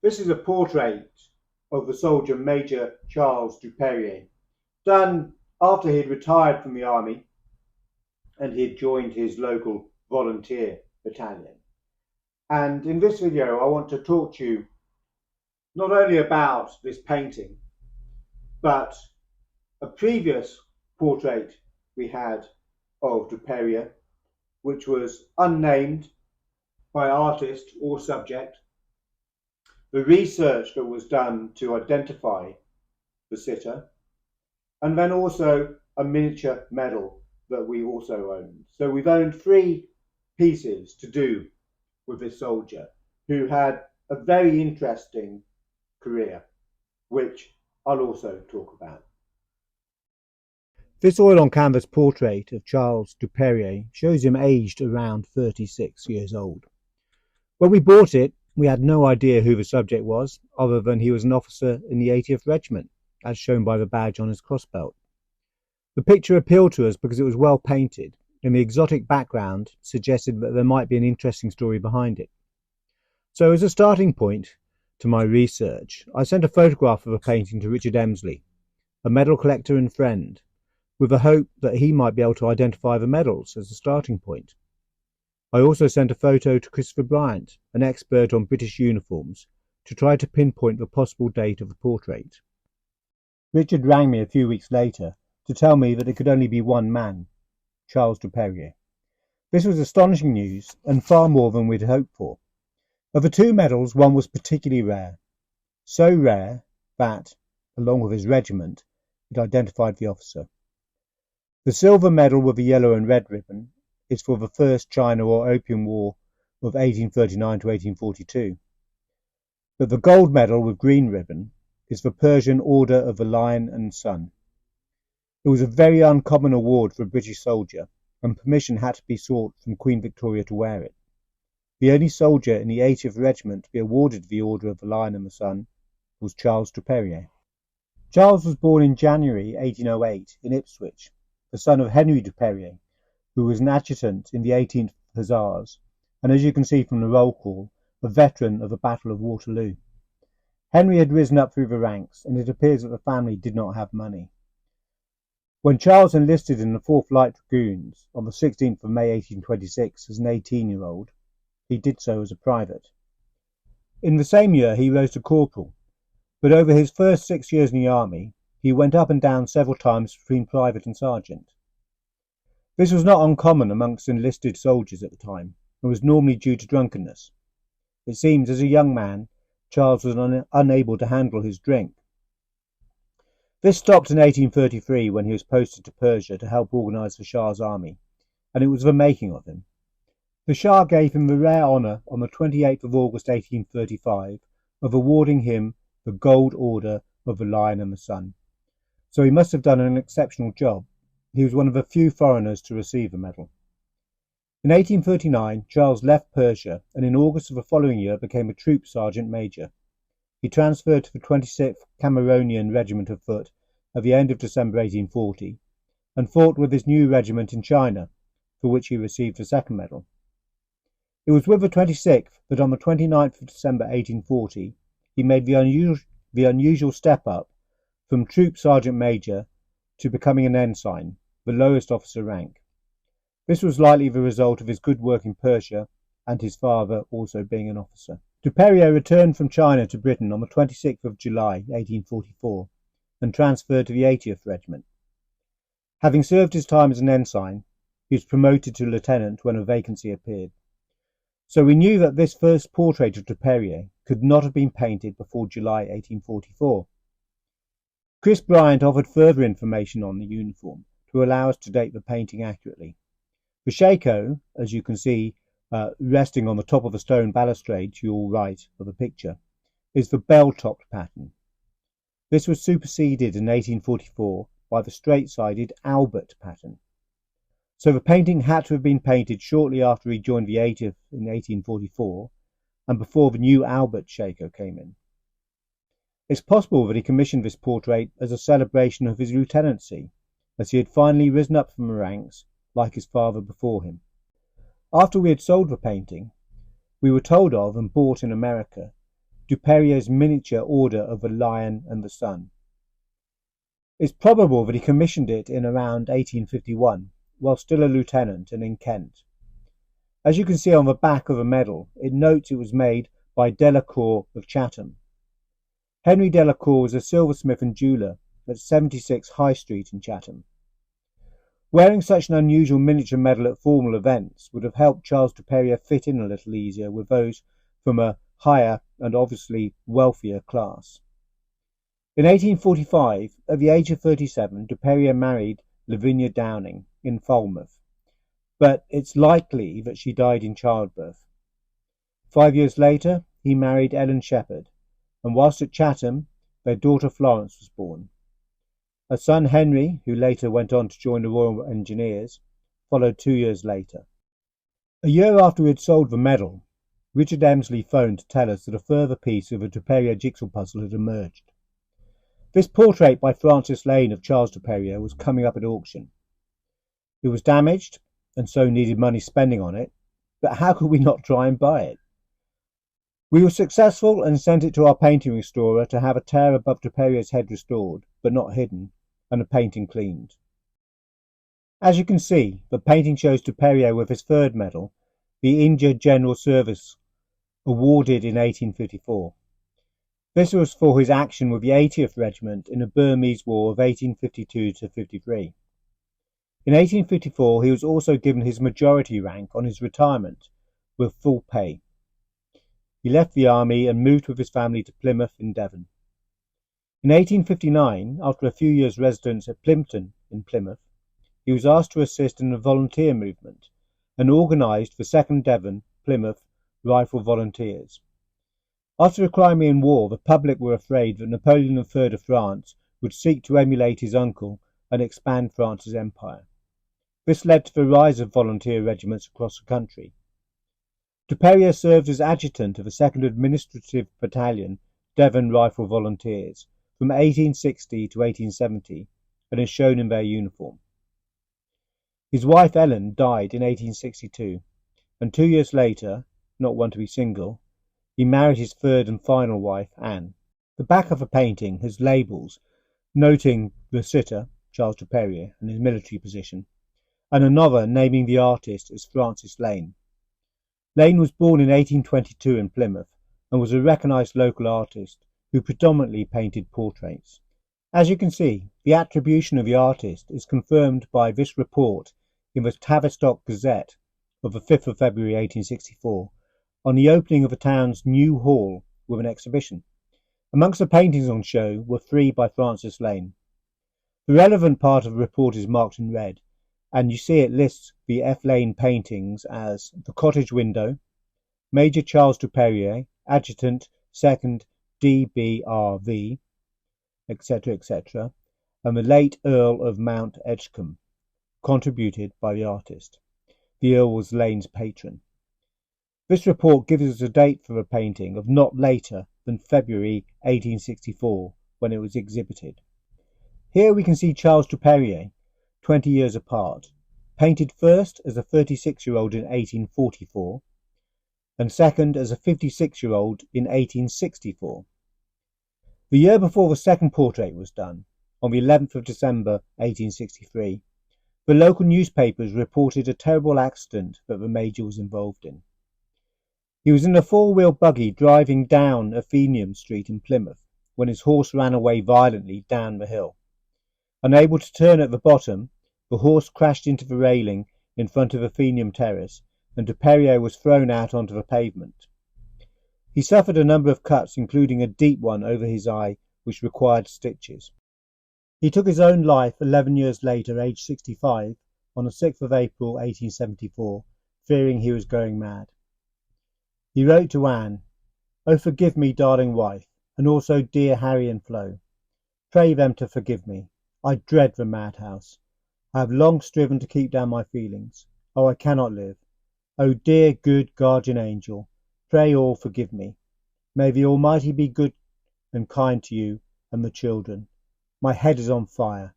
This is a portrait of the soldier Major Charles Dupérier, done after he had retired from the army and he had joined his local volunteer battalion. And in this video, I want to talk to you not only about this painting, but a previous portrait we had of Dupérier, which was unnamed by artist or subject, the research that was done to identify the sitter, and then also a miniature medal that we also owned. So we've owned three pieces to do with this soldier who had a very interesting career, which I'll also talk about. This oil on canvas portrait of Charles Dupérier shows him aged around 36 years old. When we bought it, we had no idea who the subject was, other than he was an officer in the 80th Regiment, as shown by the badge on his crossbelt. The picture appealed to us because it was well painted, and the exotic background suggested that there might be an interesting story behind it. So as a starting point to my research, I sent a photograph of a painting to Richard Emsley, a medal collector and friend, with the hope that he might be able to identify the medals as a starting point. I also sent a photo to Christopher Bryant, an expert on British uniforms, to try to pinpoint the possible date of the portrait. Richard rang me a few weeks later to tell me that it could only be one man, Charles Dupérier. This was astonishing news and far more than we'd hoped for. Of the two medals, one was particularly rare, so rare that, along with his regiment, it identified the officer. The silver medal with the yellow and red ribbon is for the First China or Opium War of 1839 to 1842. But the gold medal with green ribbon is the Persian Order of the Lion and Sun. It was a very uncommon award for a British soldier, and permission had to be sought from Queen Victoria to wear it. The only soldier in the 80th Regiment to be awarded the Order of the Lion and the Sun was Charles Dupérier. Charles was born in January 1808 in Ipswich, the son of Henry Dupérier, who was an adjutant in the 18th Hussars, and as you can see from the roll call, a veteran of the Battle of Waterloo. Henry had risen up through the ranks, and it appears that the family did not have money. When Charles enlisted in the 4th Light Dragoons on the 16th of May 1826 as an 18-year-old, he did so as a private. In the same year he rose to corporal, but over his first 6 years in the army, he went up and down several times between private and sergeant. This was not uncommon amongst enlisted soldiers at the time, and was normally due to drunkenness. It seems, as a young man, Charles was unable to handle his drink. This stopped in 1833 when he was posted to Persia to help organise the Shah's army, and it was the making of him. The Shah gave him the rare honour on the 28th of August 1835 of awarding him the Gold Order of the Lion and the Sun. So he must have done an exceptional job. He was one of the few foreigners to receive a medal. In 1839, Charles left Persia and in August of the following year became a troop sergeant major. He transferred to the 26th Cameronian Regiment of Foot at the end of December 1840 and fought with his new regiment in China, for which he received a second medal. It was with the 26th that on the 29th of December 1840 he made the unusual step up from troop sergeant major to becoming an ensign, the lowest officer rank. This was likely the result of his good work in Persia and his father also being an officer. Dupérier returned from China to Britain on the 26th of July 1844 and transferred to the 80th Regiment. Having served his time as an ensign, he was promoted to lieutenant when a vacancy appeared. So we knew that this first portrait of Dupérier could not have been painted before July 1844. Chris Bryant offered further information on the uniform to allow us to date the painting accurately. The shako, as you can see, resting on the top of a stone balustrade to your right of the picture, is the bell-topped pattern. This was superseded in 1844 by the straight-sided Albert pattern. So the painting had to have been painted shortly after he joined the 80th in 1844 and before the new Albert shako came in. It's possible that he commissioned this portrait as a celebration of his lieutenancy, as he had finally risen up from the ranks like his father before him. After we had sold the painting, we were told of and bought in America Duperrier's miniature Order of the Lion and the Sun. It's probable that he commissioned it in around 1851, while still a lieutenant and in Kent. As you can see on the back of the medal, it notes it was made by Delacour of Chatham. Henry Delacour was a silversmith and jeweller at 76 High Street in Chatham. Wearing such an unusual miniature medal at formal events would have helped Charles Duperrier fit in a little easier with those from a higher and obviously wealthier class. In 1845, at the age of 37, Duperrier married Lavinia Downing in Falmouth, but it's likely that she died in childbirth. 5 years later, he married Ellen Shepherd, and whilst at Chatham, their daughter Florence was born. A son, Henry, who later went on to join the Royal Engineers, followed 2 years later. A year after we had sold the medal, Richard Emsley phoned to tell us that a further piece of the Duperrier jigsaw puzzle had emerged. This portrait by Francis Lane of Charles Duperrier was coming up at auction. It was damaged, and so needed money spending on it, but how could we not try and buy it? We were successful and sent it to our painting restorer to have a tear above Duperrier's head restored, but not hidden, and the painting cleaned. As you can see, the painting shows Duperrier with his third medal, the Injured General Service, awarded in 1854. This was for his action with the 80th Regiment in the Burmese War of 1852-53. In 1854 he was also given his majority rank on his retirement, with full pay. He left the army and moved with his family to Plymouth in Devon. In 1859, after a few years' residence at Plympton in Plymouth, he was asked to assist in the volunteer movement and organised the 2nd Devon Plymouth Rifle Volunteers. After the Crimean War, the public were afraid that Napoleon III of France would seek to emulate his uncle and expand France's empire. This led to the rise of volunteer regiments across the country. Duperrier served as adjutant of the 2nd Administrative Battalion, Devon Rifle Volunteers, from 1860 to 1870, and is shown in their uniform. His wife Ellen died in 1862, and 2 years later, not one to be single, he married his third and final wife, Anne. The back of the painting has labels noting the sitter, Charles Duperrier, and his military position, and another naming the artist as Francis Lane. Lane was born in 1822 in Plymouth and was a recognised local artist who predominantly painted portraits. As you can see, the attribution of the artist is confirmed by this report in the Tavistock Gazette of the 5th of February 1864 on the opening of the town's new hall with an exhibition. Amongst the paintings on show were 3 by Francis Lane. The relevant part of the report is marked in red, and you see it lists the F. Lane paintings as The Cottage Window, Major Charles Duperrier, Adjutant, 2nd DBRV, etc., etc., and the late Earl of Mount Edgecombe, contributed by the artist. The Earl was Lane's patron. This report gives us a date for the painting of not later than February 1864, when it was exhibited. Here we can see Charles Duperrier, 20 years apart, painted first as a 36-year-old in 1844, and second as a 56-year-old in 1864. The year before the second portrait was done, on the 11th of December 1863, the local newspapers reported a terrible accident that the Major was involved in. He was in a four-wheel buggy driving down Athenaeum Street in Plymouth when his horse ran away violently down the hill. Unable to turn at the bottom, the horse crashed into the railing in front of Athenaeum Terrace, and Duperrier was thrown out onto the pavement. He suffered a number of cuts, including a deep one over his eye, which required stitches. He took his own life 11 years later, aged 65, on the 6th of April 1874, fearing he was going mad. He wrote to Anne, "Oh, forgive me, darling wife, and also dear Harry and Flo. Pray them to forgive me. I dread the madhouse. I have long striven to keep down my feelings. Oh, I cannot live. Oh, dear, good guardian angel, pray all forgive me. May the Almighty be good and kind to you and the children. My head is on fire."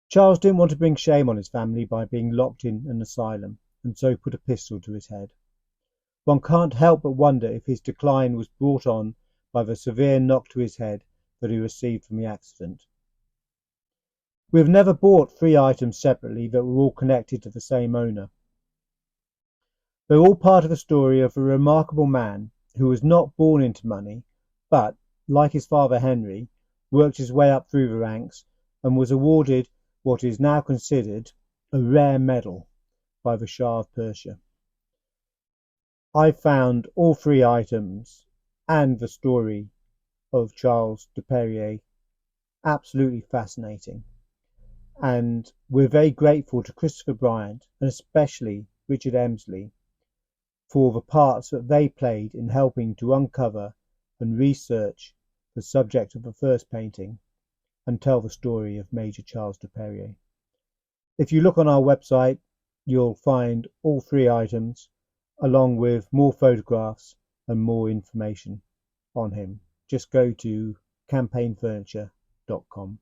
Charles didn't want to bring shame on his family by being locked in an asylum, and so put a pistol to his head. One can't help but wonder if his decline was brought on by the severe knock to his head that he received from the accident. We have never bought 3 items separately that were all connected to the same owner. They're all part of the story of a remarkable man who was not born into money, but, like his father Henry, worked his way up through the ranks and was awarded what is now considered a rare medal by the Shah of Persia. I found all 3 items and the story of Charles du Perrier absolutely fascinating, and we're very grateful to Christopher Bryant and especially Richard Emsley for the parts that they played in helping to uncover and research the subject of the first painting and tell the story of Major Charles du Perrier. If you look on our website, you'll find all 3 items along with more photographs and more information on him. Just go to campaignfurniture.com.